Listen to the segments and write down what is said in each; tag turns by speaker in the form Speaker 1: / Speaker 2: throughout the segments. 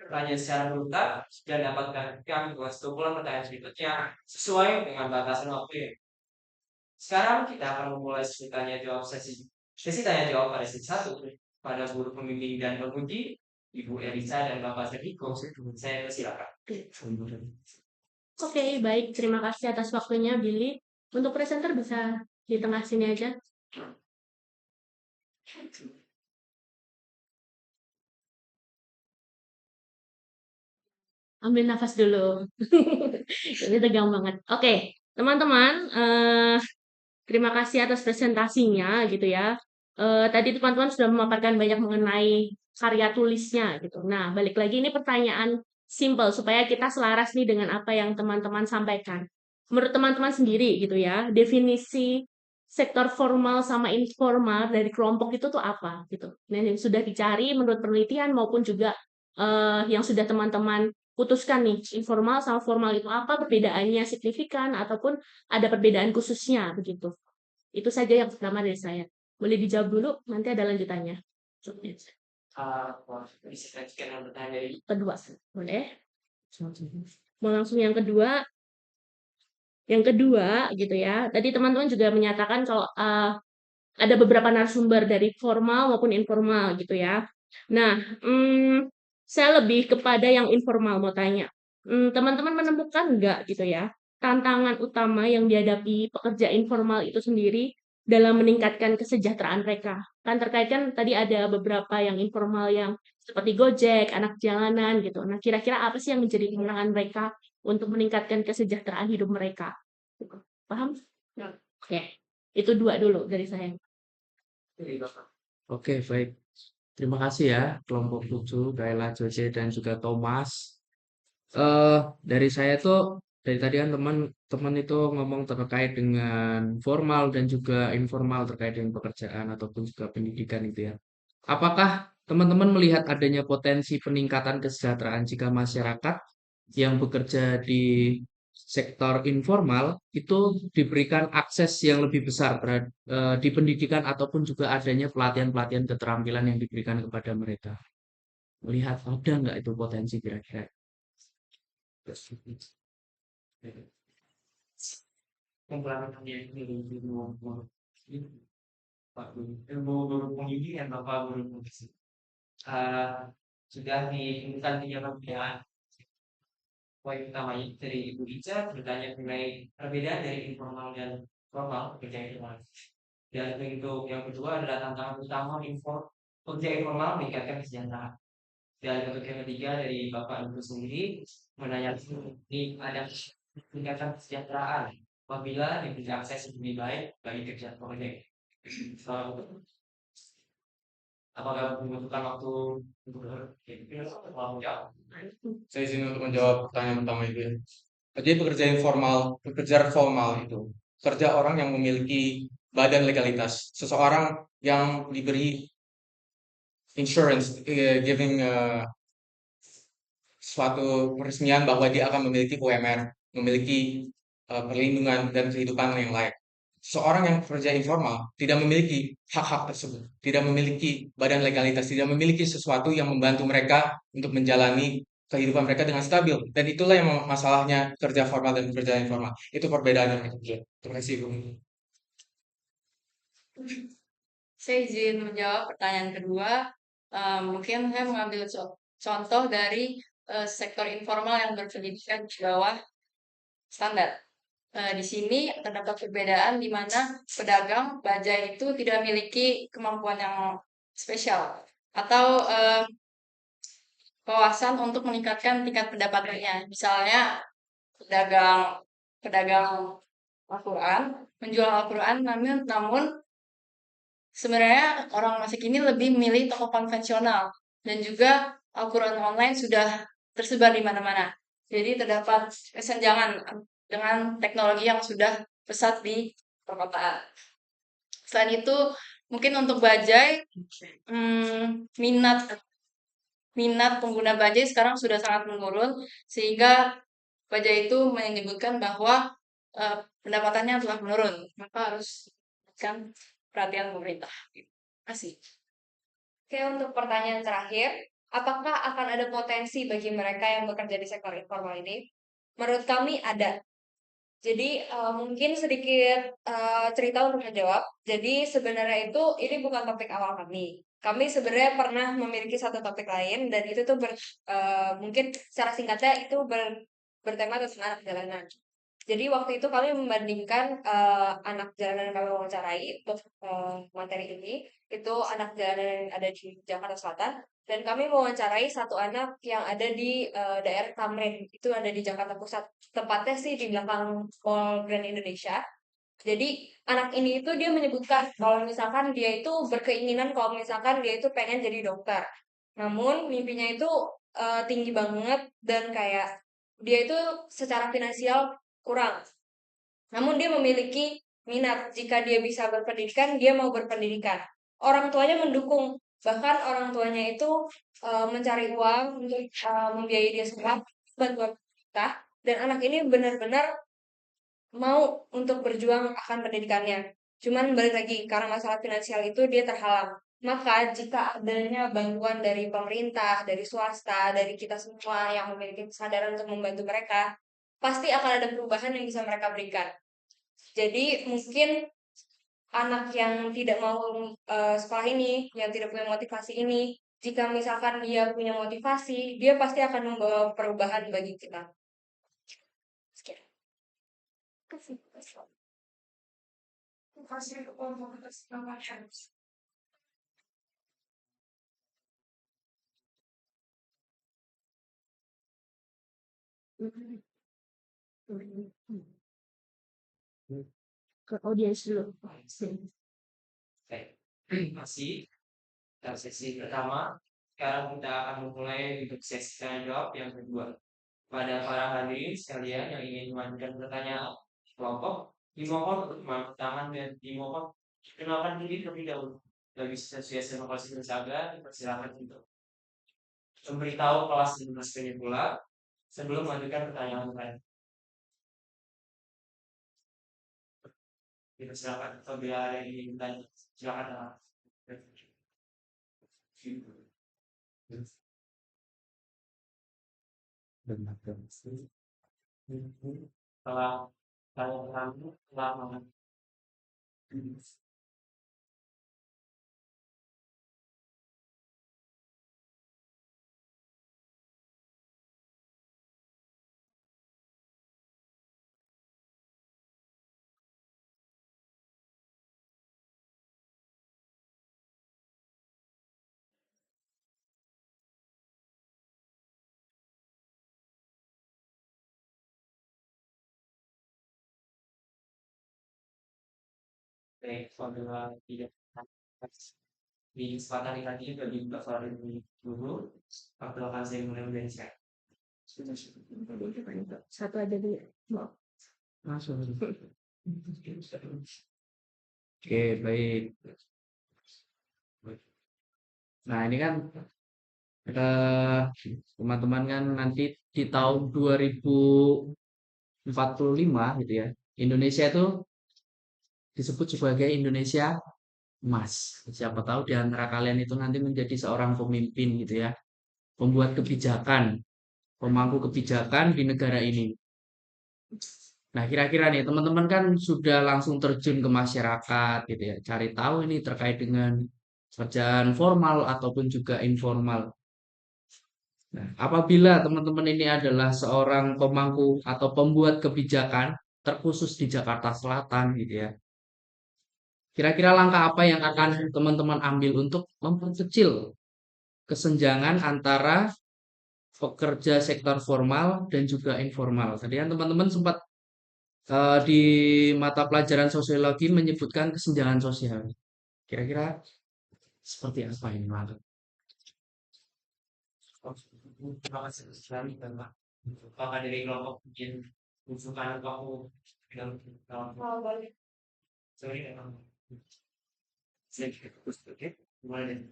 Speaker 1: pertanyaan secara berulang dan dapatkan kami kumpulan pertanyaan berikutnya sesuai dengan batasan waktu. Sekarang kita akan memulai sesi tanya jawab sesi tanya jawab pada sesi 1 pada guru pembimbing dan penguji Ibu Elisa dan Bapak Seriko. Saya persilakan.
Speaker 2: Oke, baik. Terima kasih atas waktunya, Billy. Untuk presenter bisa di tengah sini aja. Ambil nafas dulu. Ini tegang banget. Oke, teman-teman, terima kasih atas presentasinya gitu ya. Tadi teman-teman sudah memaparkan banyak mengenai karya tulisnya gitu. Nah, balik lagi ini pertanyaan simple supaya kita selaras nih dengan apa yang teman-teman sampaikan. Menurut teman-teman sendiri gitu ya, definisi sektor formal sama informal dari kelompok itu tuh apa gitu. Nah, yang sudah dicari menurut penelitian maupun juga yang sudah teman-teman putuskan nih, informal sama formal itu apa perbedaannya signifikan ataupun ada perbedaan khususnya begitu. Itu saja yang pertama dari saya. Boleh dijawab dulu, nanti ada lanjutannya.
Speaker 1: Bisa lanjutkan pertanyaan dari
Speaker 2: Kedua, boleh? Mau langsung yang kedua. Yang kedua, gitu ya. Tadi teman-teman juga menyatakan kalau ada beberapa narasumber dari formal maupun informal gitu ya. Nah, saya lebih kepada yang informal mau tanya. Teman-teman menemukan nggak gitu ya tantangan utama yang dihadapi pekerja informal itu sendiri dalam meningkatkan kesejahteraan mereka? Kan terkait kan tadi ada beberapa yang informal yang seperti Gojek, anak jalanan gitu. Nah, kira-kira apa sih yang menjadi tantangan mereka untuk meningkatkan kesejahteraan hidup mereka? Paham? Oke, itu dua dulu dari saya.
Speaker 1: Bapak.
Speaker 3: Oke, baik. Terima kasih ya, kelompok 7, Gaila, Jose, dan juga Thomas. Dari saya tuh, dari tadi kan teman-teman itu ngomong terkait dengan formal dan juga informal terkait dengan pekerjaan ataupun juga pendidikan itu ya. Apakah teman-teman melihat adanya potensi peningkatan kesejahteraan jika masyarakat yang bekerja di sektor informal itu diberikan akses yang lebih besar di pendidikan ataupun juga adanya pelatihan-pelatihan keterampilan yang diberikan kepada mereka? Melihat ada nggak itu potensi kira-kira?
Speaker 1: Komplementarnya ini Pak Guru, guru pembimbing dan Bapak Guru Musik. Sudah ditemukan 3 perbedaan. Poin utamanya dari Ibu Ica bertanya mengenai perbedaan dari informal dan formal kerja informal. Dan untuk yang kedua adalah tantangan utama kerja informal meningkatkan kesejahteraan. Dan untuk yang ketiga dari Bapak Ibu sendiri menanyakan ini ada meningkatkan kesejahteraan apabila diberi akses lebih baik bagi kerja pekerja. Apakah membutuhkan waktu untuk jawab?
Speaker 4: Saya izin untuk menjawab pertanyaan pertama itu ya. Jadi pekerja formal itu kerja orang yang memiliki badan legalitas, seseorang yang diberi insurance, giving suatu peresmian bahwa dia akan memiliki UMR, memiliki perlindungan dan kehidupan yang layak. Seorang yang bekerja informal tidak memiliki hak-hak tersebut, tidak memiliki badan legalitas, tidak memiliki sesuatu yang membantu mereka untuk menjalani kehidupan mereka dengan stabil. Dan itulah yang masalahnya kerja formal dan kerja informal. Itu perbedaannya. Terima kasih, Bu.
Speaker 5: Saya izin menjawab pertanyaan kedua. Mungkin saya mengambil contoh dari sektor informal yang berpendidikan di bawah standar. Di sini terdapat perbedaan di mana pedagang bajai itu tidak memiliki kemampuan yang spesial atau wawasan untuk meningkatkan tingkat pendapatannya. Misalnya pedagang pedagang Al-Quran menjual Al-Quran, namun sebenarnya orang masa kini lebih memilih toko konvensional dan juga Al-Quran online sudah tersebar di mana-mana. Jadi terdapat kesenjangan dengan teknologi yang sudah pesat di perkotaan. Selain itu, mungkin untuk bajai, minat pengguna bajai sekarang sudah sangat menurun, sehingga bajai itu menyebutkan bahwa pendapatannya telah menurun, maka harus mendapatkan perhatian pemerintah. Terima kasih.
Speaker 6: Oke, untuk pertanyaan terakhir,
Speaker 5: apakah akan ada potensi bagi mereka yang bekerja di sektor informal ini? Menurut kami ada. Jadi mungkin sedikit cerita untuk menjawab. Jadi sebenarnya itu ini bukan topik awal kami. Kami sebenarnya pernah memiliki satu topik lain dan itu tuh mungkin secara singkatnya itu bertema tentang anak jalanan. Jadi waktu itu kami membandingkan anak jalanan yang kami wawancarai untuk materi ini itu anak jalanan yang ada di Jakarta Selatan dan kami mewawancarai satu anak yang ada di daerah Tamrin itu ada di Jakarta Pusat, tepatnya sih di belakang Mall Grand Indonesia. Jadi anak ini itu dia menyebutkan kalau misalkan dia itu berkeinginan kalau misalkan dia itu pengen jadi dokter. Namun mimpinya itu tinggi banget dan kayak dia itu secara finansial kurang. Namun dia memiliki minat jika dia bisa berpendidikan, dia mau berpendidikan. Orang tuanya mendukung, bahkan orang tuanya itu mencari uang untuk membiayai dia sekolah, bantuan kita. Dan anak ini benar-benar mau untuk berjuang akan pendidikannya. Cuman balik lagi, karena masalah finansial itu dia terhalang. Maka jika adanya bantuan dari pemerintah, dari swasta, dari kita semua yang memiliki kesadaran untuk membantu mereka, pasti akan ada perubahan yang bisa mereka berikan. Jadi mungkin anak yang tidak mau sekolah ini, yang tidak punya motivasi ini, jika misalkan dia punya motivasi, dia pasti akan membawa perubahan bagi kita. Sekian. Kasih.
Speaker 2: Ke audiens dulu.
Speaker 1: Baik, terima kasih. Dalam sesi pertama, sekarang kita akan memulai untuk sesi tanya jawab yang kedua. Pada para hadirin sekalian yang ingin mengajukan pertanyaan kelompok, dimohon untuk mengangkat tangan dan dimohon kenalkan diri terlebih dahulu. Bagi siswa lokasi bersaga, dipersilakan untuk memberitahu kelas dan maskernya pula sebelum mengajukan pertanyaan lain. Dipersilakan apabila ada yang ingin bertanya, silakan. Setelah saya kamu lama. Baik, apabila tidak di kesempatan ini tadi bagi Bapak Ibu Guru, perkenalkan saya mulai dari saya.
Speaker 2: Satu aja dulu.
Speaker 3: Langsung. Oke, baik. Nah, ini kan teman-teman kan nanti di tahun 2045 gitu ya. Indonesia itu disebut sebagai Indonesia Emas. Siapa tahu di antara kalian itu nanti menjadi seorang pemimpin gitu ya. Pembuat kebijakan, pemangku kebijakan di negara ini. Nah, kira-kira nih teman-teman kan sudah langsung terjun ke masyarakat gitu ya. Cari tahu ini terkait dengan pekerjaan formal ataupun juga informal. Nah, apabila teman-teman ini adalah seorang pemangku atau pembuat kebijakan terkhusus di Jakarta Selatan gitu ya. Kira-kira langkah apa yang akan teman-teman ambil untuk memperkecil kesenjangan antara pekerja sektor formal dan juga informal. Tadi kan teman-teman sempat di mata pelajaran sosiologi menyebutkan kesenjangan sosial. Kira-kira seperti apa ini, Pak?
Speaker 1: Terima kasih sekali Bapak. Bapak dari kelompok mungkin usulkan kamu dalam
Speaker 5: Boleh.
Speaker 1: sorry memang saya fokus oke mulai dari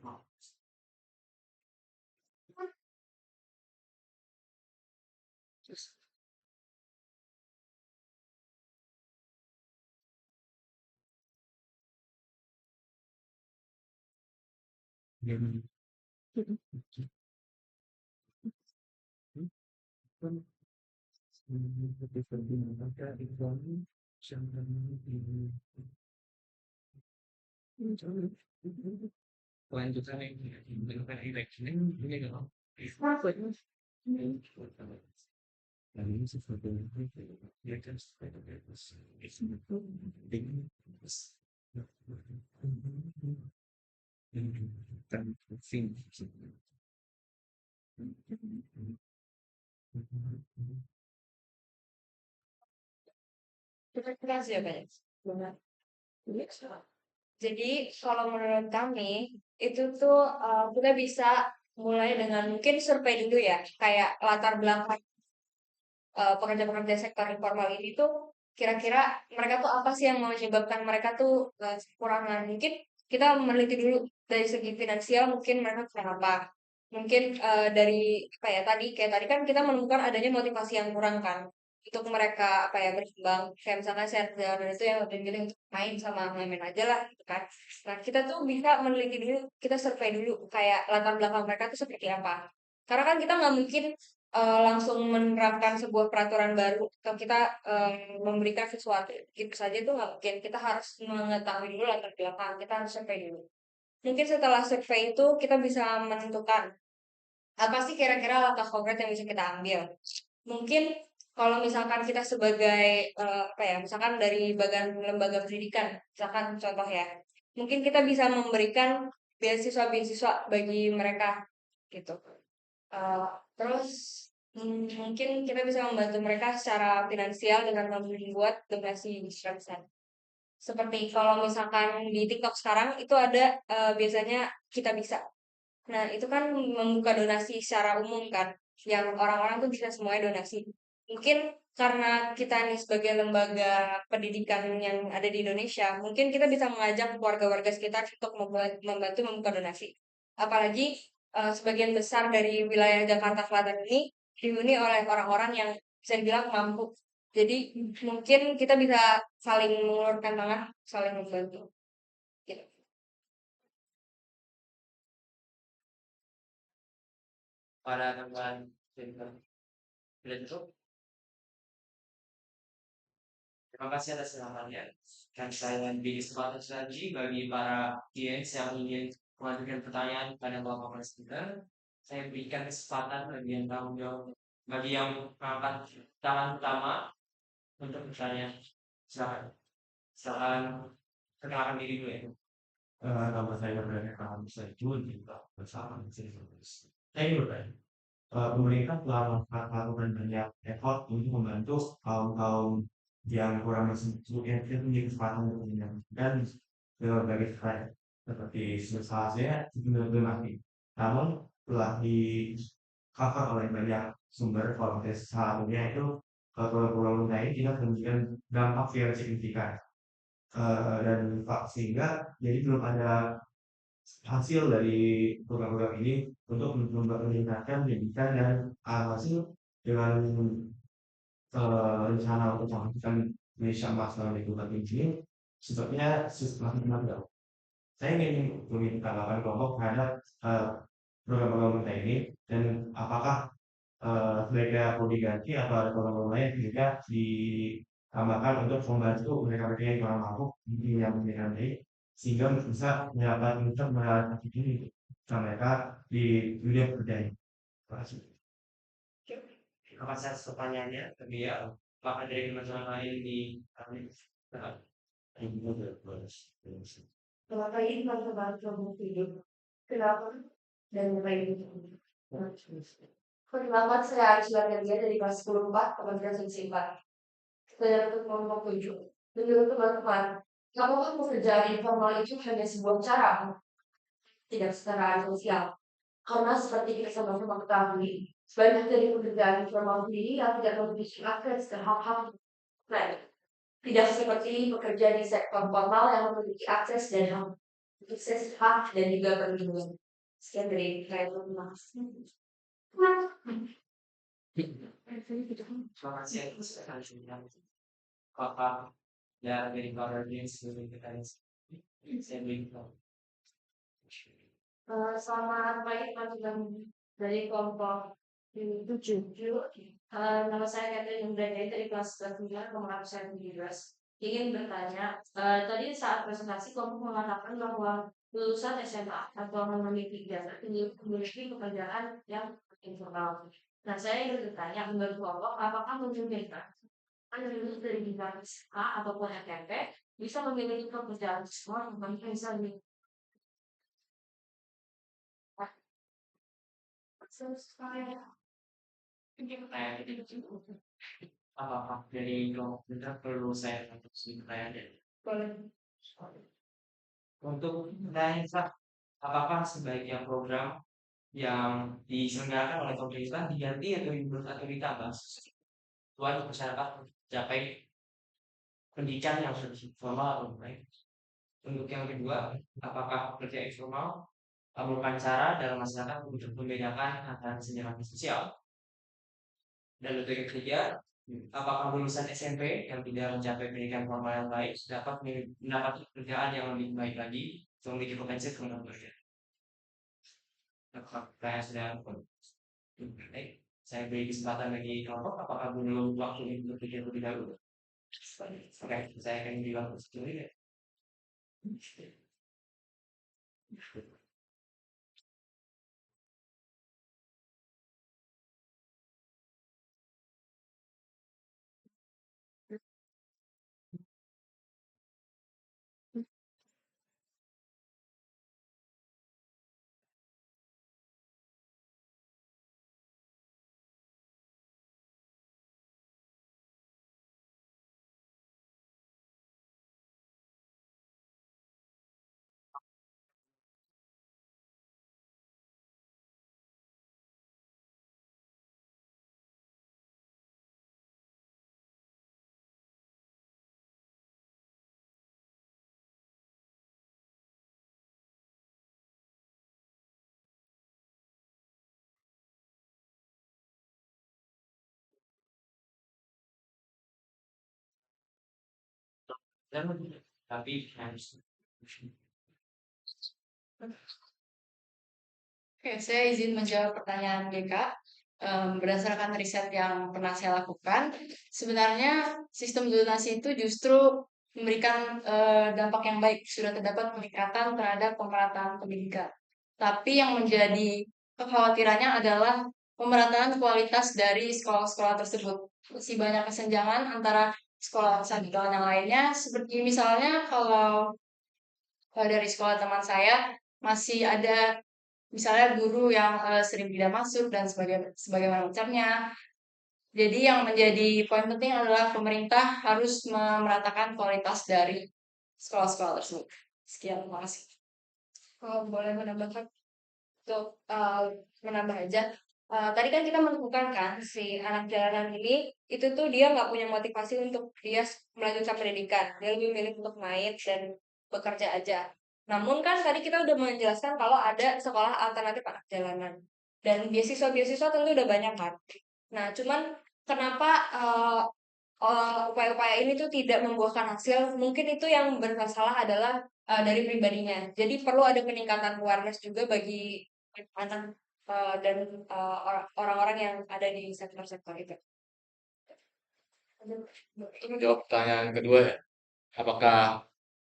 Speaker 3: Kelanjutan yang dengan ini kalau ini sesuatu yang kan
Speaker 5: Terima kasih ya banyak. Benar. Jadi kalau menurut kami itu tuh kita bisa mulai dengan mungkin survei dulu ya, kayak latar belakang pekerja-pekerja sektor informal ini tuh kira-kira mereka tuh apa sih yang menyebabkan mereka tuh kekurangan. Mungkin kita meneliti dulu dari segi finansial mungkin mereka kurang apa. Mungkin dari apa ya tadi kayak tadi kan kita menemukan adanya motivasi yang kurang kan untuk mereka apa ya berkembang kayak misalkan saya itu yang lebih milih untuk main sama main aja lah gitu kan. Nah kita tuh bisa meneliti dulu, kita survei dulu kayak latar belakang mereka tuh seperti apa. Karena kan kita nggak mungkin langsung menerapkan sebuah peraturan baru atau kita memberikan sesuatu gitu saja itu nggak mungkin. Kita harus mengetahui dulu latar belakang, kita harus survei dulu. Mungkin setelah survei itu kita bisa menentukan apa sih kira-kira langkah konkret yang bisa kita ambil. Mungkin kalau misalkan kita sebagai apa ya, misalkan dari lembaga pendidikan, misalkan contoh ya, mungkin kita bisa memberikan beasiswa-beasiswa bagi mereka gitu. Eh, terus mungkin kita bisa membantu mereka secara finansial dengan membuat donasi besar-besar. Seperti kalau misalkan di TikTok sekarang itu ada biasanya kita bisa. Nah, itu kan membuka donasi secara umum kan, yang orang-orang tuh bisa semuanya donasi. Mungkin karena kita nih sebagai lembaga pendidikan yang ada di Indonesia, mungkin kita bisa mengajak warga-warga sekitar untuk membantu membuka donasi. Apalagi sebagian besar dari wilayah Jakarta Selatan ini dihuni oleh orang-orang yang bisa dibilang mampu. Jadi mungkin kita bisa saling mengulurkan tangan, saling membantu. Gitu.
Speaker 1: Para teman Blentuk, terima kasih atas kesempatan. Dan saya beri kesempatan lagi bagi para audiens yang ingin mengajukan pertanyaan kepada Bapak Presiden. Saya berikan kesempatan bagi yang tanggung jawab, bagi yang mengangkat tangan pertama untuk bertanya. Silakan, silakan perkenalkan diri dulu ya.
Speaker 6: Nama saya Brandon Rahman Sajun juga bersama saya bertanya, pemerintah telah melakukan banyak effort untuk membantu kaum-kaum yang kurang mampu yang tidak memiliki kesempatan untuk menyampaikan ke berbagai selain seperti salah saya tinggal mati. Namun telah di cover oleh banyak sumber kalau salah satunya itu pulau-pulau lain tidak memberikan dampak yang signifikan. Dan sehingga jadi belum ada hasil dari program-program ini untuk meningkatkan pendidikan dan hasil dengan rencana untuk melakukan Indonesia Emas dalam lingkungan ini sepertinya sistematik jauh. Saya ingin meminta tanggapan kelompok terhadap program-program kita ini dan apakah sebaiknya perlu diganti atau ada program lain sehingga ditambahkan untuk membantu mereka-mereka yang kurang mampu yang memberikan baik sehingga bisa mendapat untuk merealisasi ini mereka di dunia kerja ini. Terima kasih.
Speaker 1: Terima kasih atas pertanyaannya. Tapi ya, apakah dari kementerian lain di
Speaker 2: Kenapa ini teman-teman kamu hidup? Kenapa? Dan ngapain itu? Perkenalkan saya Aisyah Nadia dari kelas 10-4 Kementerian Sosial 4. Saya untuk kelompok 7. Menurut teman-teman, apakah pekerjaan informal itu hanya sebuah cara? Tidak secara sosial. Karena seperti kita sama-sama ketahui, banyak dari pekerjaan informal sendiri yang tidak memiliki akses ke hal-hal lain. Tidak seperti pekerja di sektor formal yang memiliki akses dan hak dan juga perlindungan. Sekian dari saya, terima kasih.
Speaker 1: Terima kasih atas pertanyaan Bapak dan dari para yang sebelum kita saya berikan.
Speaker 2: Selamat pagi teman-teman dari kelompok Tujuh. Nama saya Catherine Indrajaya dari kelas 9 nomor saya 17. Ingin bertanya, tadi saat presentasi kamu mengatakan bahwa lulusan SMA atau memiliki ijazah memiliki pekerjaan yang informal. Nah, saya ingin bertanya, menurut Bapak, apakah memungkinkan lulus dari bidang SMA ataupun SMP bisa memiliki pekerjaan semua yang bisa
Speaker 1: Apakah dari kelompok kita perlu saya untuk pertanyaan dari
Speaker 2: boleh.
Speaker 1: untuk pertanyaan Pak, apakah sebaiknya program yang diselenggarakan oleh pemerintah diganti atau ditambah tuan masyarakat mencapai pendidikan yang formal atau baik? Untuk yang kedua, apakah pekerja informal merupakan cara dalam masyarakat untuk membedakan antara kesenjangan sosial? Dan untuk yang ketiga, apakah lulusan SMP yang tidak mencapai pendidikan formal yang baik dapat mendapat pekerjaan yang lebih baik lagi atau memiliki potensi untuk bekerja? Apakah saya sudah baik? Saya beri kesempatan bagi kelompok. Apakah belum waktu ini berpikir lebih dahulu? Oke, saya akan beri waktu sedikit ya. Dan tapi harus
Speaker 5: Oke, saya izin menjawab pertanyaan GK. Berdasarkan riset yang pernah saya lakukan, sebenarnya sistem zonasi itu justru memberikan dampak yang baik. Sudah terdapat peningkatan terhadap pemerataan pendidikan. Tapi yang menjadi kekhawatirannya adalah pemerataan kualitas dari sekolah-sekolah tersebut. Masih banyak kesenjangan antara sekolah satu dengan yang lainnya. Seperti misalnya kalau dari sekolah teman saya masih ada misalnya guru yang sering tidak masuk dan sebagaimana macamnya. Jadi yang menjadi poin penting adalah pemerintah harus memeratakan kualitas dari sekolah-sekolah tersebut. Sekian, terima kasih. Kalau boleh menambahkan untuk menambah aja. Tadi kan kita menemukan kan si anak jalanan ini itu tuh dia nggak punya motivasi untuk dia melanjutkan pendidikan. Dia lebih milih untuk main dan bekerja aja. Namun kan tadi kita udah menjelaskan kalau ada sekolah alternatif anak jalanan. Dan beasiswa-beasiswa tentu udah banyak kan. Nah, cuman kenapa upaya-upaya ini tuh tidak membuahkan hasil? Mungkin itu yang bermasalah adalah dari pribadinya. Jadi perlu ada peningkatan awareness juga bagi anak dan orang-orang yang ada di sektor-sektor itu.
Speaker 4: Untuk menjawab pertanyaan kedua ya, apakah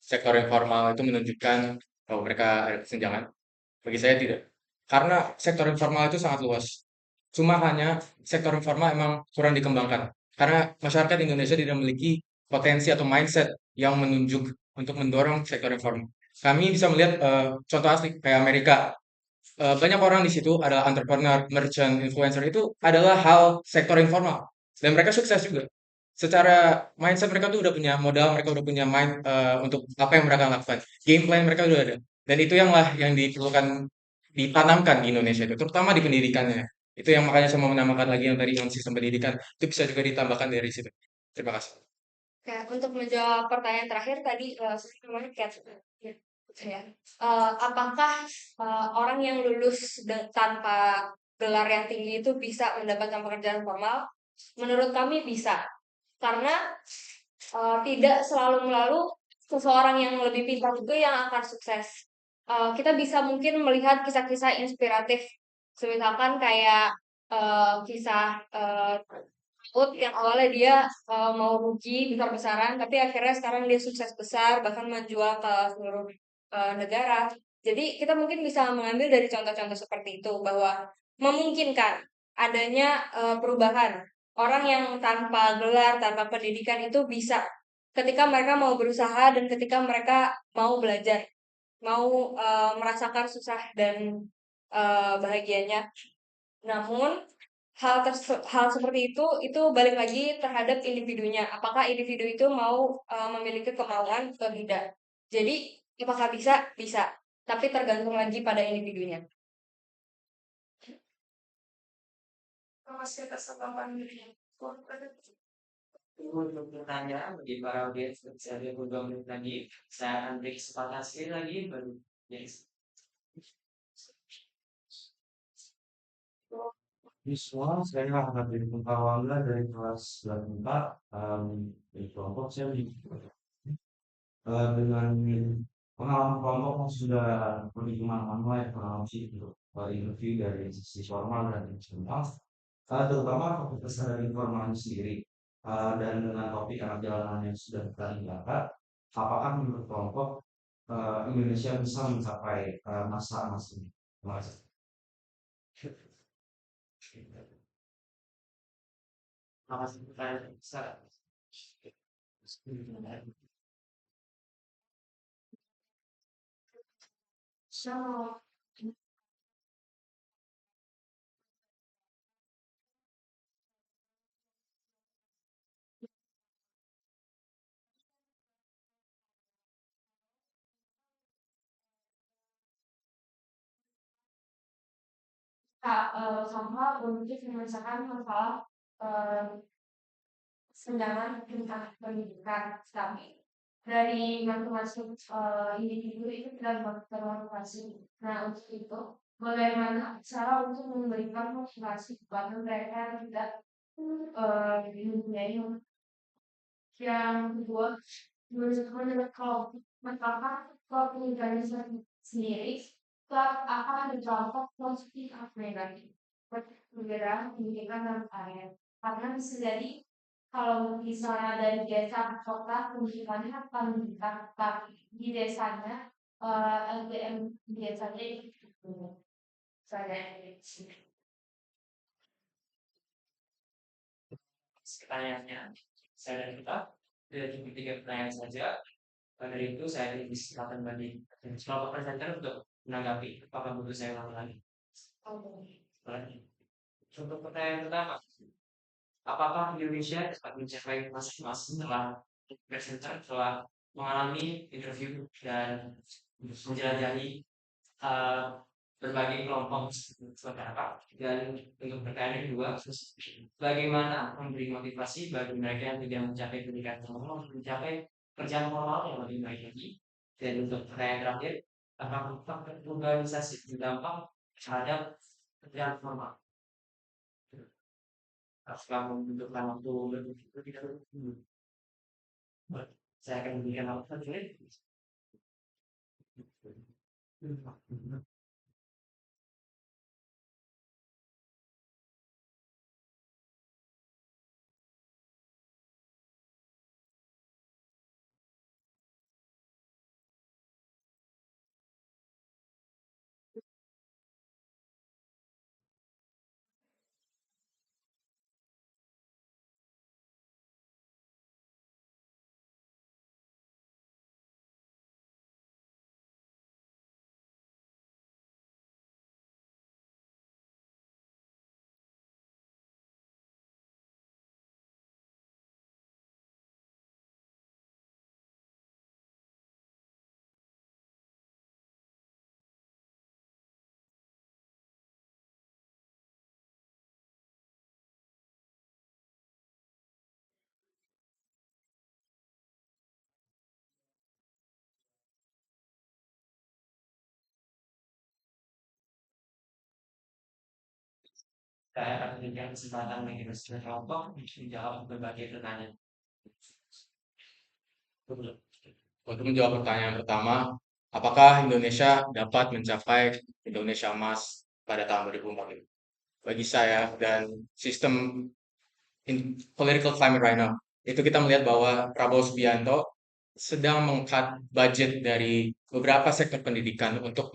Speaker 4: sektor informal itu menunjukkan bahwa mereka ada kesenjangan? Bagi saya tidak. Karena sektor informal itu sangat luas. Cuma hanya sektor informal emang kurang dikembangkan. Karena masyarakat Indonesia tidak memiliki potensi atau mindset yang menunjuk untuk mendorong sektor informal. Kami bisa melihat contoh asli kayak Amerika. Banyak orang di situ adalah entrepreneur, merchant, influencer itu adalah hal sektor informal dan mereka sukses juga. Secara mindset mereka tuh udah punya modal, mereka udah punya mind untuk apa yang mereka lakukan. Game plan mereka udah ada. Dan itu yang diperlukan ditanamkan di Indonesia itu, terutama di pendidikannya. Itu yang makanya saya mau menambahkan lagi yang tadi yang sistem pendidikan itu bisa juga ditambahkan dari situ. Terima kasih.
Speaker 5: Ya, untuk menjawab pertanyaan terakhir tadi, saya namanya Kat. Ya. Apakah orang yang lulus tanpa gelar yang tinggi itu bisa mendapatkan pekerjaan formal? Menurut kami bisa, karena tidak selalu melalui seseorang yang lebih pintar itu yang akan sukses. Kita bisa mungkin melihat kisah-kisah inspiratif, misalkan kayak kisah Ruth yang awalnya dia mau rugi besar-besaran, tapi akhirnya sekarang dia sukses besar, bahkan menjual ke seluruh negara. Jadi kita mungkin bisa mengambil dari contoh-contoh seperti itu bahwa memungkinkan adanya perubahan. Orang yang tanpa gelar, tanpa pendidikan itu bisa ketika mereka mau berusaha dan ketika mereka mau belajar, mau merasakan susah dan bahagianya. Namun hal seperti itu balik lagi terhadap individunya. Apakah individu itu mau memiliki kemauan atau tidak? Jadi apakah bisa? Bisa, tapi tergantung lagi pada individunya.
Speaker 1: Untuk pertanyaan bagi para audiens bisa ada 2 menit lagi. Saya akan beri kesempatan sekali lagi baru yes.
Speaker 6: Visual saya akan dari pengkawalan dari kelas 4 di kelompok saya dengan pengalaman kelompok yang sudah pergi kemana-mana ya pengalaman sih untuk interview dari sisi formal dan informal, terutama fokus dari informal sendiri dan dengan topik anak jalanan yang sudah kita tinggalkan, apakah menurut kelompok Indonesia bisa mencapai masa emas ini? Terima kasih.
Speaker 1: Terima kasih pertanyaan besar.
Speaker 2: So, sama untuk menyelesaikan masalah sedangkan tentang pendidikan, tapi dari masing-masing individu itu tidak bermotivasi. Nah, untuk itu, bagaimana cara untuk memberikan motivasi kepada mereka yang tidak mempunyai. Yang kedua, menurut kalau pendidikan sendiri, akan ada dampak positif atau negatif perbedaan pendidikan dan karir. Karena bisa jadi kalau misalnya dari desa ke kota pendidikannya akan meningkat, tapi di desanya LDM di desanya itu saya
Speaker 1: Pertanyaannya saya dan kita tidak cuma 3 pertanyaan saja. Dari itu saya beri kesempatan bagi kelompok presenter untuk menanggapi apakah butuh saya ulang lagi. Untuk pertanyaan pertama, apakah Indonesia dapat mencapai masa emas setelah presenter telah mengalami interview dan menjelajahi berbagai kelompok seperti apa? Dan untuk pertanyaan kedua, bagaimana memberi motivasi bagi mereka yang tidak mencapai pendidikan formal untuk mencapai kerjaan formal yang lebih baik lagi? Dan untuk pertanyaan terakhir, apakah faktor globalisasi berdampak terhadap kerjaan formal? Apakah membutuhkan waktu lebih dahulu? Saya akan memberikan waktu satu menit. Saya akan memberikan kesempatan bagi presenter kelompok untuk menjawab berbagai pertanyaan.
Speaker 4: Untuk menjawab pertanyaan pertama, apakah Indonesia dapat mencapai Indonesia Emas pada tahun 2045? bagi saya dan sistem political climate right now. Itu kita melihat bahwa Prabowo Subianto sedang meng-cut budget dari beberapa sektor pendidikan untuk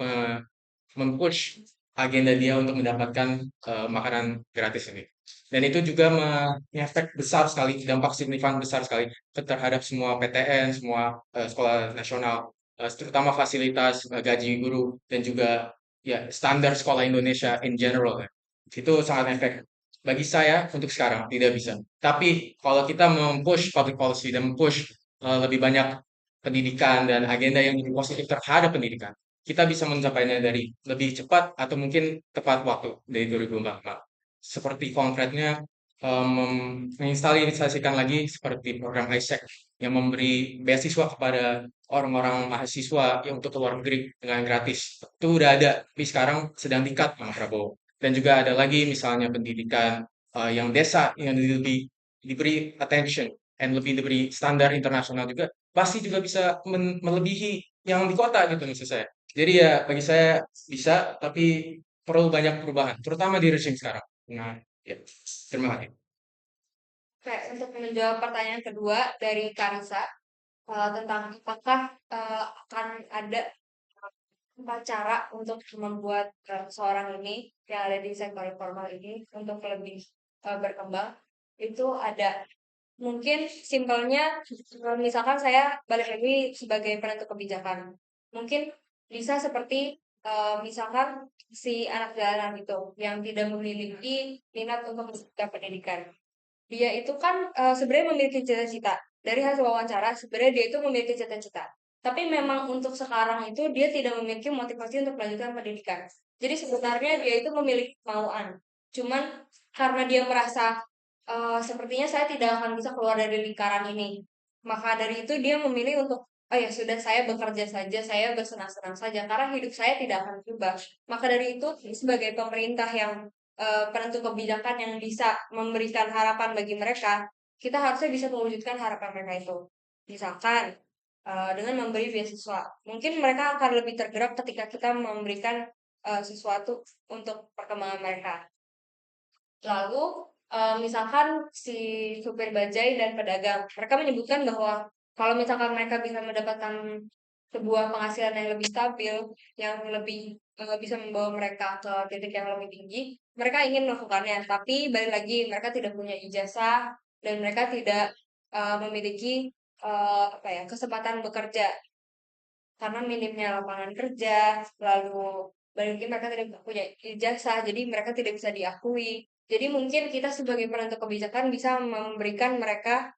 Speaker 4: mempush agenda dia untuk mendapatkan makanan gratis ini. Dan itu juga mengefek besar sekali, dampak signifikan besar sekali terhadap semua PTN, semua sekolah nasional, terutama fasilitas gaji guru dan juga ya standar sekolah Indonesia in general ya. Itu sangat efek. Bagi saya untuk sekarang tidak bisa. Tapi kalau kita mempush public policy dan mempush lebih banyak pendidikan dan agenda yang lebih positif terhadap pendidikan, kita bisa mencapainya dari lebih cepat atau mungkin tepat waktu dari 2044. Seperti konkretnya menginstalisasikan lagi seperti program ISEC yang memberi beasiswa kepada orang-orang mahasiswa yang untuk ke luar negeri dengan gratis. Itu udah ada, tapi sekarang sedang di-cut sama Prabowo. Dan juga ada lagi misalnya pendidikan yang desa yang lebih diberi attention dan lebih diberi standar internasional juga, pasti juga bisa melebihi yang di kota gitu maksud saya. Jadi ya bagi saya bisa, tapi perlu banyak perubahan, terutama di rezim sekarang. Nah, ya, terima kasih.
Speaker 5: Oke, untuk menjawab pertanyaan kedua dari Karisa tentang apakah akan ada empat cara untuk membuat seorang ini yang ada di sektor informal ini untuk lebih berkembang, itu ada. Mungkin simpelnya, misalkan saya balik lagi sebagai penentu kebijakan. Mungkin bisa seperti misalkan si anak jalanan itu yang tidak memiliki minat untuk mendapatkan pendidikan. Dia itu kan sebenarnya memiliki cita-cita. Dari hasil wawancara, sebenarnya dia itu memiliki cita-cita. Tapi memang untuk sekarang itu dia tidak memiliki motivasi untuk melanjutkan pendidikan. Jadi sebenarnya dia itu memiliki kemauan. Cuman karena dia merasa sepertinya saya tidak akan bisa keluar dari lingkaran ini. Maka dari itu dia memilih untuk, oh ya sudah saya bekerja saja, saya bersenang-senang saja karena hidup saya tidak akan berubah. Maka dari itu sebagai pemerintah yang penentu kebijakan yang bisa memberikan harapan bagi mereka, kita harusnya bisa mewujudkan harapan mereka itu. Misalkan dengan memberi beasiswa, mungkin mereka akan lebih tergerak ketika kita memberikan sesuatu untuk perkembangan mereka. Lalu misalkan si supir bajai dan pedagang, mereka menyebutkan bahwa kalau misalkan mereka bisa mendapatkan sebuah penghasilan yang lebih stabil, yang lebih bisa membawa mereka ke titik yang lebih tinggi, mereka ingin melakukannya. Tapi balik lagi, mereka tidak punya ijazah dan mereka tidak memiliki apa ya kesempatan bekerja karena minimnya lapangan kerja. Lalu balik lagi mereka tidak punya ijazah, jadi mereka tidak bisa diakui. Jadi mungkin kita sebagai penentu kebijakan bisa memberikan mereka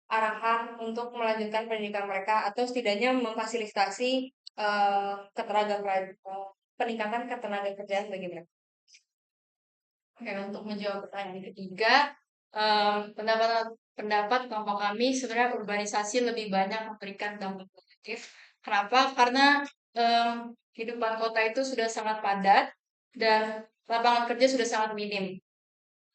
Speaker 5: arahan untuk melanjutkan pendidikan mereka atau setidaknya memfasilitasi peningkatan ketenaga kerjaan bagi mereka. Oke, untuk menjawab pertanyaan ketiga, pendapat kelompok kami sebenarnya urbanisasi lebih banyak memberikan dampak positif. Kenapa? Karena kehidupan kota itu sudah sangat padat dan lapangan kerja sudah sangat minim.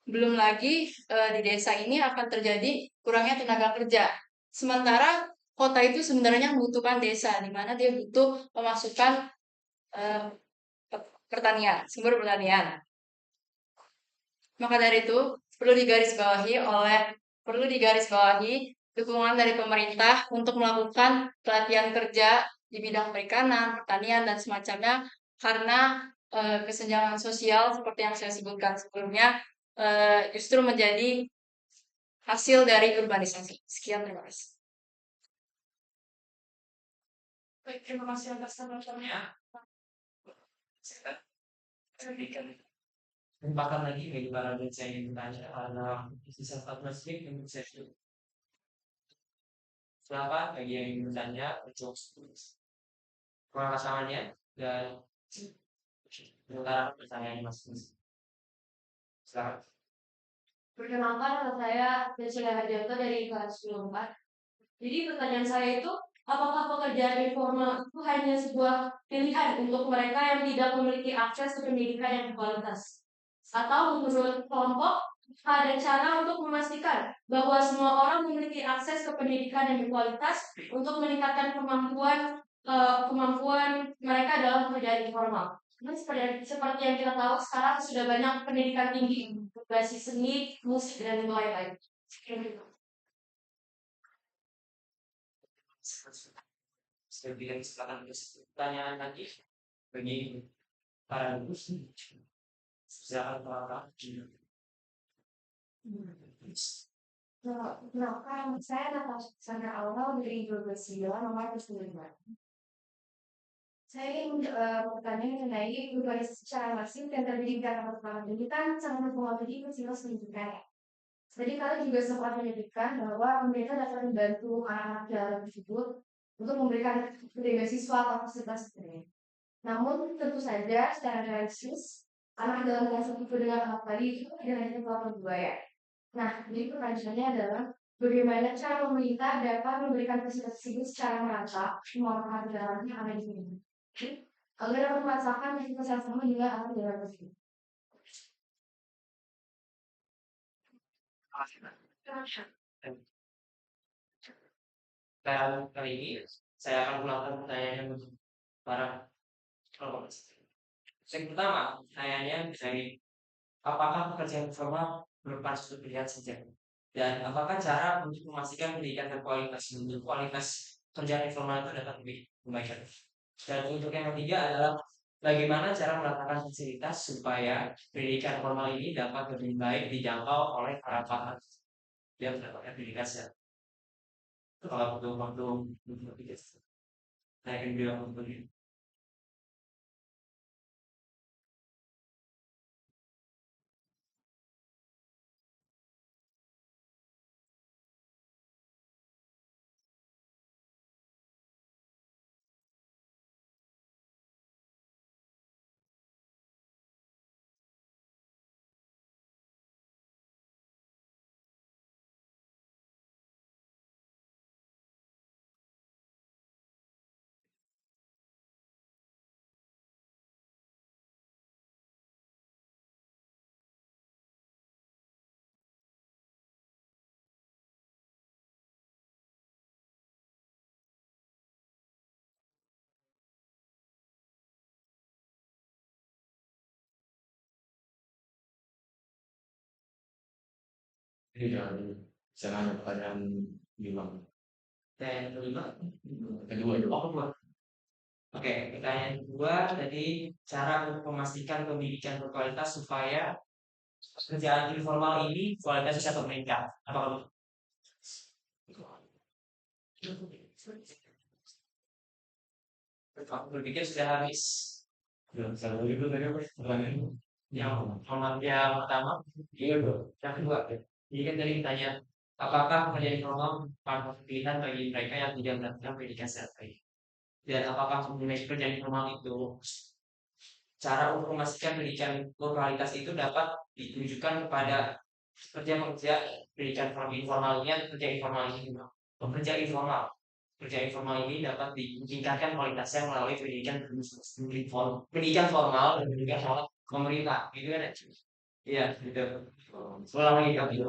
Speaker 5: Belum lagi di desa ini akan terjadi kurangnya tenaga kerja. Sementara kota itu sebenarnya membutuhkan desa, di mana dia butuh pemasukan pertanian, sumber pertanian. Maka dari itu perlu digarisbawahi dukungan dari pemerintah untuk melakukan pelatihan kerja di bidang perikanan, pertanian dan semacamnya karena kesenjangan sosial seperti yang saya sebutkan sebelumnya justru menjadi hasil dari urbanisasi. Sekian, terima kasih.
Speaker 1: Baik, terima kasih atas tanggapannya. Kesempatan lagi bagi para dan saya yang bertanya karena sisa 14 menit untuk sesi. Silakan bagi yang ingin bertanya untuk pasangannya dan mengutarakan pertanyaan masing-masing. Silakan.
Speaker 2: Perkenalkan, nama saya Desila Harjanto dari kelas 4. Jadi pertanyaan saya itu, apakah pekerjaan informal itu hanya sebuah pilihan untuk mereka yang tidak memiliki akses ke pendidikan yang berkualitas? Atau menurut kelompok, ada cara untuk memastikan bahwa semua orang memiliki akses ke pendidikan yang berkualitas untuk meningkatkan kemampuan mereka dalam pekerjaan informal? Nah, seperti yang kita tahu sekarang sudah banyak pendidikan tinggi berbasis seni, musik, dan lain-lain.
Speaker 1: Saya bilang silakan pertanyaan lagi bagi para guru. Silakan Pak.
Speaker 2: Nah, saya Natasha Awal dari Geografia nomor 9. Saya ingin bertanya mengenai globalisasi secara masif dan terjadi dalam ini kan sangat mempengaruhi fasilitas pendidikan ya. Jadi kalian juga sempat menyebutkan bahwa pemerintah dapat membantu anak-anak dalam tersebut untuk memberikan beasiswa atau fasilitas lainnya. Namun tentu saja secara realistis anak dalam kelas 1 dengan anak tadi itu tidak hanya kelompok 2 ya. Nah, jadi pertanyaannya adalah bagaimana cara pemerintah dapat memberikan fasilitas tersebut secara merata semua anak dalamnya ada di sini. Agar dapat merasakan fasilitas yang sama juga anak dalam tersebut.
Speaker 1: Kali ini saya akan ulangan pertanyaannya untuk para kelompok. Yang pertama, pertanyaannya dari apakah pekerjaan informal merupakan suatu pilihan saja? Dan apakah cara untuk memastikan pendidikan berkualitas untuk kualitas kerjaan informal itu dapat lebih baik? Dan untuk yang ketiga adalah bagaimana cara meletakkan fasilitas supaya pendidikan formal ini dapat lebih baik dijangkau oleh para paham yang mendapatkan pendidikan sehat. Kalau waktu berpikir, saya akan bilang begini.
Speaker 6: Jadi jangan nanya pertanyaan bilang.
Speaker 1: Dan kelima,
Speaker 6: Kedua itu.
Speaker 1: Oke, pertanyaan kedua tadi cara untuk memastikan pendidikan berkualitas supaya pekerjaan informal ini kualitasnya dapat meningkat. Apa kamu berpikir sudah habis?
Speaker 6: Kalau itu tadi apa pertanyaannya?
Speaker 1: Yang pertama, yang kedua. Jadi kan tadi ditanya, apakah pekerjaan informal merupakan pilihan bagi mereka yang tidak mendapatkan pendidikan sehat baik? Dan apakah mengenai pekerjaan informal itu cara untuk memastikan pendidikan berkualitas itu dapat ditujukan kepada pekerja-pekerja pendidikan informal ini atau pekerja informal ini? Pekerja informal. Pekerja informal ini dapat ditingkatkan kualitasnya melalui pendidikan formal dan pendidikan formal pemerintah, gitu kan ya? Iya, gitu. Ulang lagi kami.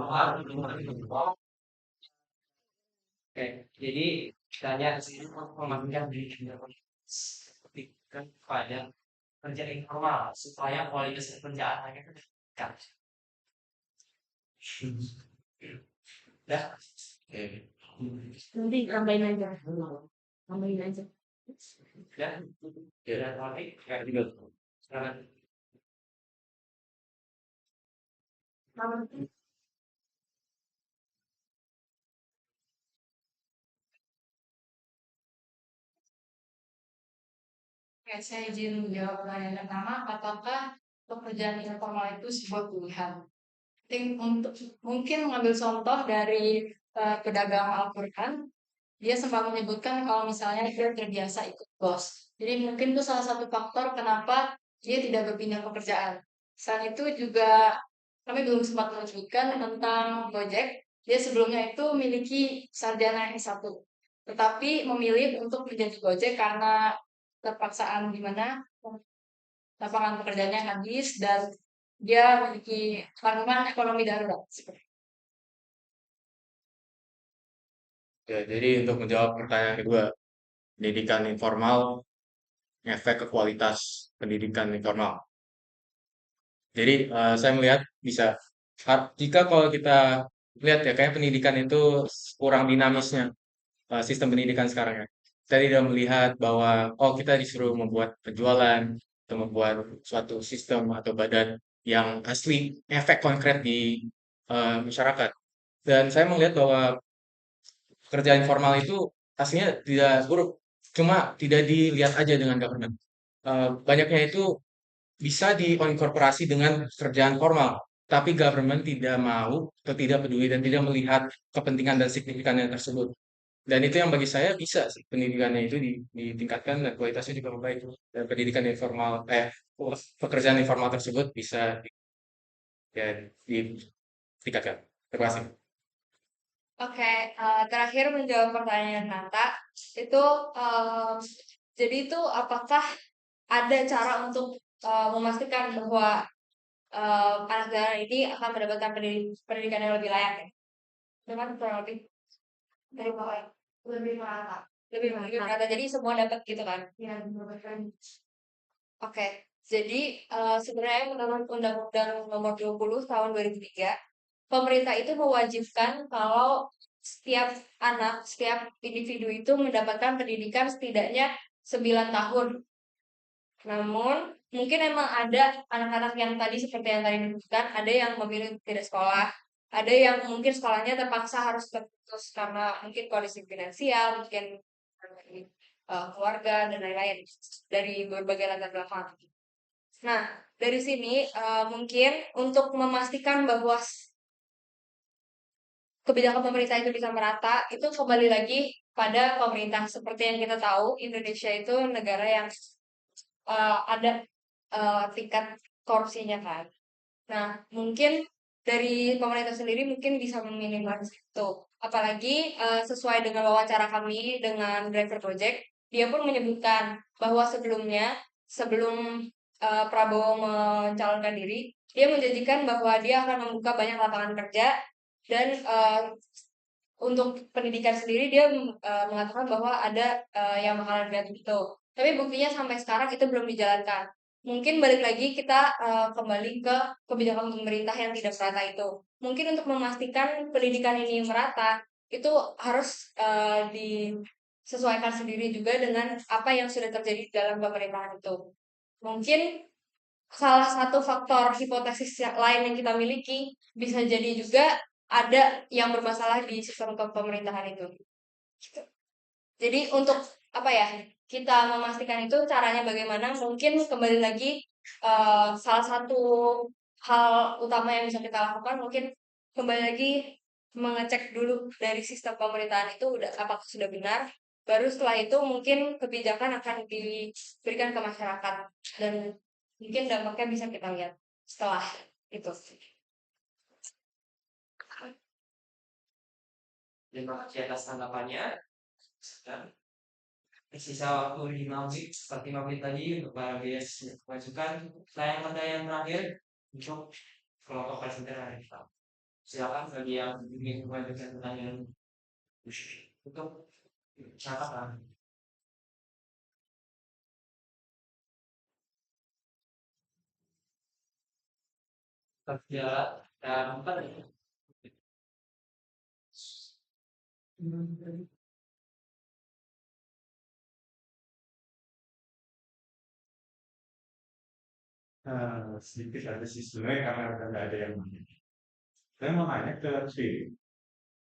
Speaker 1: Oke, jadi tanya sini memastikan pendidikan berkualitas kepada kerja informal supaya kualitas pekerjaan mereka meningkat. Dah.
Speaker 2: Nanti tambahin aja. Tambahin aja.
Speaker 1: Ya. Ya, baik. Ya, juga. Silakan.
Speaker 5: Oke, saya izin menjawab pertanyaan pertama, apakah pekerjaan informal itu sebuah pilihan? Mungkin mengambil contoh dari pedagang Al-Quran, dia sempat menyebutkan kalau misalnya dia terbiasa ikut bos. Jadi mungkin itu salah satu faktor kenapa dia tidak berpindah pekerjaan. Selain itu juga kami belum sempat menyebutkan tentang Gojek. Dia sebelumnya itu memiliki sarjana S1, tetapi memilih untuk menjadi Gojek karena terpaksaan di mana lapangan pekerjaannya habis dan dia memiliki tanggungan ekonomi darurat.
Speaker 4: Ya, jadi untuk menjawab pertanyaan kedua, pendidikan informal ngefek ke kualitas pendidikan informal. Jadi saya melihat bisa jika kalau kita lihat ya kayak pendidikan itu kurang dinamisnya sistem pendidikan sekarang ya. Kita tidak melihat bahwa oh kita disuruh membuat penjualan atau membuat suatu sistem atau badan yang asli efek konkret di masyarakat. Dan saya melihat bahwa kerja informal itu aslinya tidak buruk, cuma tidak dilihat aja dengan government. Banyaknya itu bisa diinkorporasi dengan kerjaan formal, tapi government tidak mau atau tidak peduli dan tidak melihat kepentingan dan signifikannya tersebut. Dan itu yang bagi saya bisa sih pendidikannya itu ditingkatkan dan kualitasnya juga membaik. Dan pendidikan informal, pekerjaan informal tersebut bisa ya, ditingkatkan. Terima kasih.
Speaker 5: Oke, terakhir menjawab pertanyaan Nata, itu jadi itu apakah ada cara untuk memastikan bahwa anak daerah ini akan mendapatkan pendidikan yang lebih layak ya? Dengan kurang lebih dari bawah ya? Lebih merata. Lebih merata. Jadi semua dapat gitu kan? Iya, mendapatkan. Oke, jadi sebenarnya menurut Undang-Undang Nomor 20 Tahun 2003, pemerintah itu mewajibkan kalau setiap anak, setiap individu itu mendapatkan pendidikan setidaknya 9 tahun. Namun, mungkin emang ada anak-anak yang tadi seperti yang tadi disebutkan, ada yang memilih tidak sekolah, ada yang mungkin sekolahnya terpaksa harus terputus karena mungkin kondisi finansial, mungkin keluarga dan lain-lain dari berbagai latar belakang. Nah, dari sini mungkin untuk memastikan bahwa kebijakan pemerintah itu bisa merata, itu kembali lagi pada pemerintah. Seperti yang kita tahu, Indonesia itu negara yang ada tingkat korupsinya kan. Nah, mungkin dari pemerintah sendiri mungkin bisa meminimalisasi itu. Apalagi sesuai dengan wawancara kami dengan driver Gojek, dia pun menyebutkan bahwa sebelumnya, sebelum Prabowo mencalonkan diri, dia menjanjikan bahwa dia akan membuka banyak lapangan kerja dan untuk pendidikan sendiri dia mengatakan bahwa ada yang bakalan gratis itu. Tapi buktinya sampai sekarang itu belum dijalankan. Mungkin balik lagi kita kembali ke kebijakan pemerintah yang tidak merata itu. Mungkin untuk memastikan pendidikan ini merata, itu harus disesuaikan sendiri juga dengan apa yang sudah terjadi dalam pemerintahan itu. Mungkin salah satu faktor hipotesis lain yang kita miliki bisa jadi juga ada yang bermasalah di sistem pemerintahan itu. Gitu. Jadi untuk apa ya, kita memastikan itu caranya bagaimana, mungkin kembali lagi salah satu hal utama yang bisa kita lakukan mungkin kembali lagi mengecek dulu dari sistem pemerintahan itu apakah sudah benar, baru setelah itu mungkin kebijakan akan diberikan ke masyarakat dan mungkin dampaknya bisa kita lihat setelah itu.
Speaker 1: Terima kasih atas tanggapannya. Dan sisa waktu 5 menit, seperti 5 menit tadi untuk para bias mengajukan pertanyaan terakhir untuk kelompok presenter hari kita. Silakan bagi yang ingin mengajukan pertanyaan untuk catatan. Kerja dan apa?
Speaker 6: Sedikit ada sih sebenarnya karena nggak ada yang nanya. Saya mau nanya ke Tri,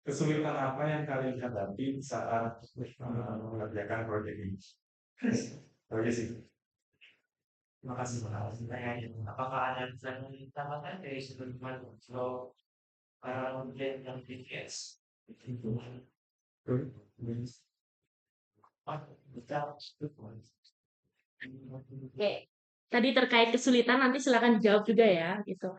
Speaker 6: kesulitan apa yang kalian hadapi saat mengerjakan proyek ini? Oke sih.
Speaker 1: Terima kasih Pak. Apakah ada yang ditambahkan dari sudut pandang para pemimpin yang BTS?
Speaker 2: Oke, tadi terkait kesulitan nanti silakan dijawab juga ya gitu.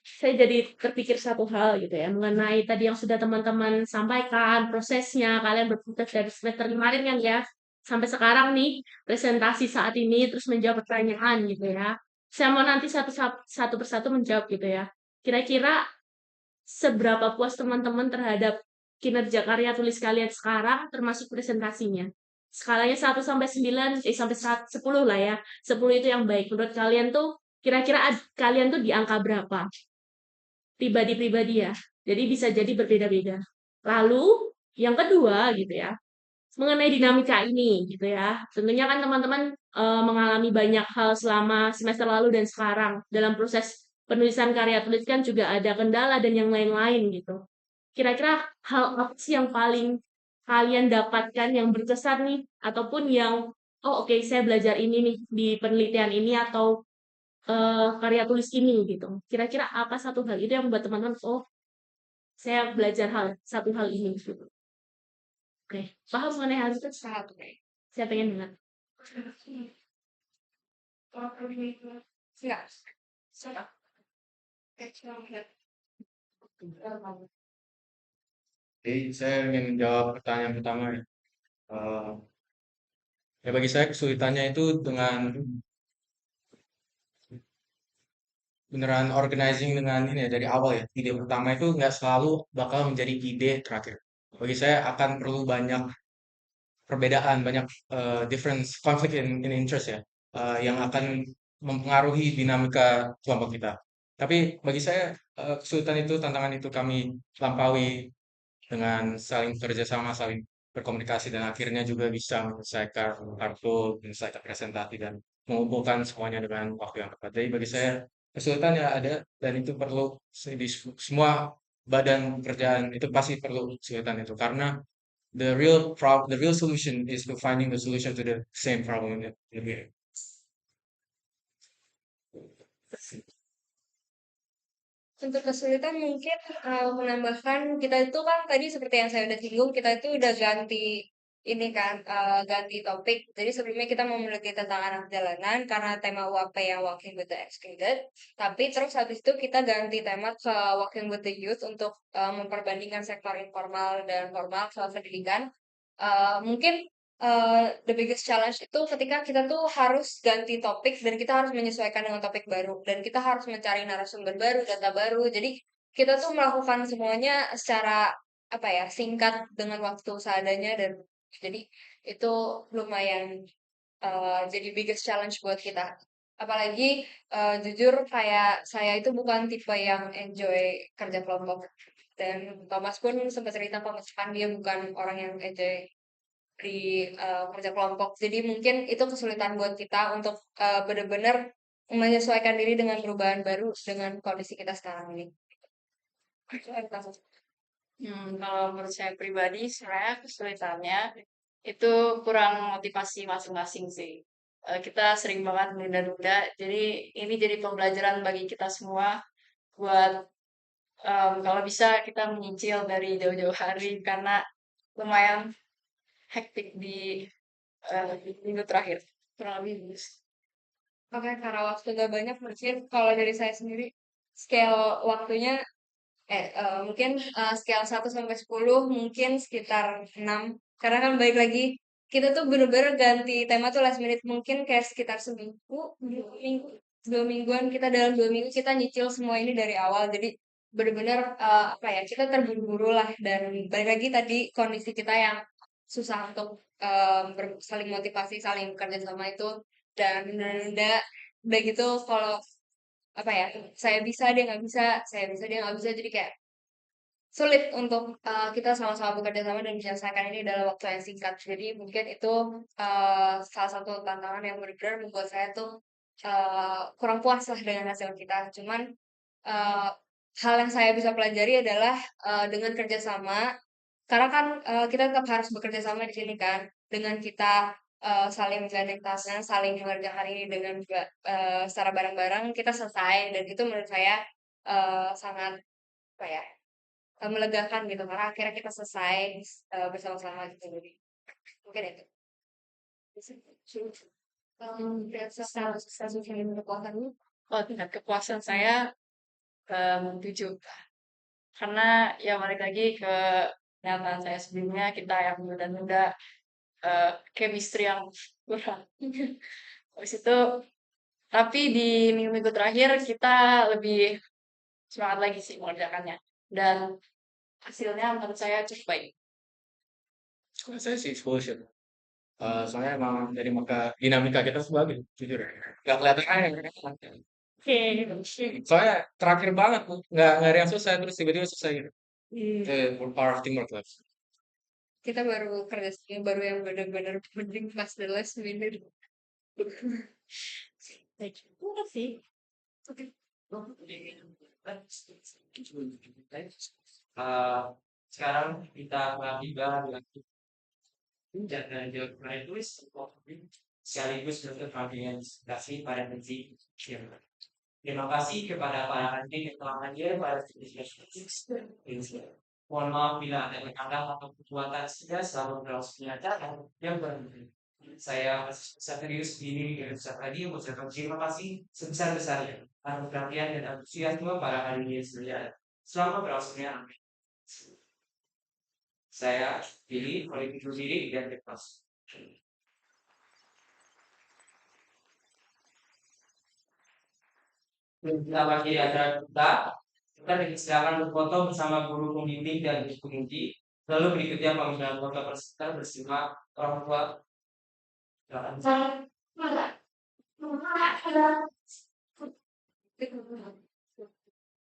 Speaker 2: Saya jadi terpikir satu hal gitu ya mengenai tadi yang sudah teman-teman sampaikan prosesnya, kalian berproses dari semester kemarin kan ya sampai sekarang nih presentasi saat ini terus menjawab pertanyaan gitu ya. Saya mau nanti satu persatu menjawab gitu ya. Kira-kira seberapa puas teman-teman terhadap kinerja karya tulis kalian sekarang termasuk presentasinya? skalanya 1 sampai 9, sampai 10 lah ya. 10 itu yang baik. Menurut kalian tuh kira-kira kalian tuh di angka berapa? Pribadi-pribadi ya. Jadi bisa jadi berbeda-beda. Lalu yang kedua gitu ya, mengenai dinamika ini gitu ya. Tentunya kan teman-teman mengalami banyak hal selama semester lalu dan sekarang. Dalam proses penulisan karya tulis kan juga ada kendala dan yang lain-lain gitu. Kira-kira hal apa sih yang paling kalian dapatkan yang berkesan nih? Ataupun yang, oh oke saya belajar ini nih di penelitian ini atau karya tulis ini gitu. Kira-kira apa satu hal itu yang membuat teman-teman, oh saya belajar satu hal ini gitu. Oke, paham mengenai hal itu?
Speaker 5: Sangat oke.
Speaker 2: Saya pengen dengar.
Speaker 5: Enggak. Sudah.
Speaker 4: Jadi saya ingin menjawab pertanyaan pertama ya. Eh, ya bagi saya kesulitannya itu dengan beneran organizing dengan ini ya dari awal ya. Ide pertama itu nggak selalu bakal menjadi ide terakhir. Bagi saya akan perlu banyak perbedaan, banyak difference, conflict in interest ya, yang akan mempengaruhi dinamika kelompok kita. Tapi bagi saya kesulitan itu, tantangan itu kami lampaui dengan saling bekerja sama, saling berkomunikasi dan akhirnya juga bisa menyelesaikan kartu, menyelesaikan presentasi dan mengumpulkan semuanya dengan waktu yang tepat. Jadi bagi saya kesulitannya ada dan itu perlu di semua badan pekerjaan itu pasti perlu kesulitan itu karena the real solution is to finding the solution to the same problem in the beginning.
Speaker 5: Untuk kesulitan mungkin menambahkan kita itu kan tadi seperti yang saya udah singgung, kita itu udah ganti ini kan ganti topik. Jadi sebelumnya kita mau meneliti tentang anak jalanan karena tema UAP yang Walking with the Excluded. Tapi terus habis itu kita ganti tema ke Walking with the Youth untuk memperbandingkan sektor informal dan formal soal pendidikan. Mungkin the biggest challenge itu ketika kita tuh harus ganti topik dan kita harus menyesuaikan dengan topik baru dan kita harus mencari narasumber baru, data baru. Jadi kita tuh melakukan semuanya secara apa ya singkat dengan waktu seadanya dan jadi itu lumayan jadi biggest challenge buat kita. Apalagi jujur kayak saya itu bukan tipe yang enjoy kerja kelompok dan Thomas pun sempat cerita kalau misalkan dia bukan orang yang enjoy di kerja kelompok. Jadi mungkin itu kesulitan buat kita untuk benar-benar menyesuaikan diri dengan perubahan baru dengan kondisi kita sekarang ini.
Speaker 7: Kalau menurut saya pribadi, sebenarnya kesulitannya itu kurang motivasi masing-masing sih. Kita sering banget menunda-nunda, jadi ini jadi pembelajaran bagi kita semua buat kalau bisa kita menyicil dari jauh-jauh hari karena lumayan hektik di minggu terakhir. Kurang lebih gitu.
Speaker 5: Oke, karena waktu gak banyak mungkin kalau dari saya sendiri scale waktunya mungkin scale 1 sampai 10 mungkin sekitar 6 karena kan balik lagi kita tuh bener-bener ganti tema tuh last minute mungkin kayak sekitar seminggu 2 minggu 2 mingguan kita dalam 2 minggu kita nyicil semua ini dari awal jadi bener-bener apa ya kita terburu-buru lah dan balik lagi tadi kondisi kita yang susah untuk saling motivasi saling bekerja sama itu dan menunda udah gitu kalau apa ya saya bisa dia nggak bisa saya bisa dia nggak bisa jadi kayak sulit untuk kita sama-sama bekerja sama dan menyelesaikan ini dalam waktu yang singkat jadi mungkin itu salah satu tantangan yang benar-benar membuat saya tuh kurang puas lah dengan hasil kita cuman uh, hal yang saya bisa pelajari adalah dengan kerjasama karena kan kita tetap harus bekerja sama di sini kan dengan kita saling menggandeng tangan, saling mengerjakan ini dengan secara bareng-bareng kita selesai dan itu menurut saya sangat apa ya melegakan gitu karena akhirnya kita selesai bersama-sama gitu jadi mungkin itu.
Speaker 7: Oh, tingkat kepuasan saya 7. Karena ya balik lagi ke pernyataan saya sebelumnya, kita yang menunda-nunda chemistry yang kurang. Habis itu, tapi di minggu-minggu terakhir kita lebih semangat lagi sih mengerjakannya. Dan hasilnya menurut saya cukup baik.
Speaker 4: Kalau saya sih exposure. Soalnya emang dari maka dinamika kita semua gitu, jujur ya. Nggak kelihatan aja.
Speaker 2: Oke.
Speaker 4: Soalnya terakhir banget, nggak ada yang selesai, terus tiba-tiba selesai gitu.
Speaker 2: Hmm.
Speaker 4: Itu power of teamwork lah.
Speaker 5: Kita baru kerja sini, baru yang benar-benar penting pas the last minute.
Speaker 2: Baik. Terima kasih.
Speaker 1: Sekarang kita tiba dan jawab kemarin tulis sekaligus untuk panggilan diskusi pada nanti. Terima kasih kepada para ahli yang telah hadir pada diskusi. Mohon maaf bila ada kekandang atau perbuatan saya selalu berlangsung acara yang berbeda. Saya masih serius diri dengan besar tadi mengucapkan terima kasih sebesar-besarnya atas perhatian dan antusiasme para hadirin sekalian. Selamat berlangsungnya amin. Saya pilih oleh itu diri dan bebas. Kita bagi acara kita dipersilakan berfoto bersama guru pembimbing dan guru penguji. Lalu berikutnya pengambilan foto peserta bersama orang tua. Silakan.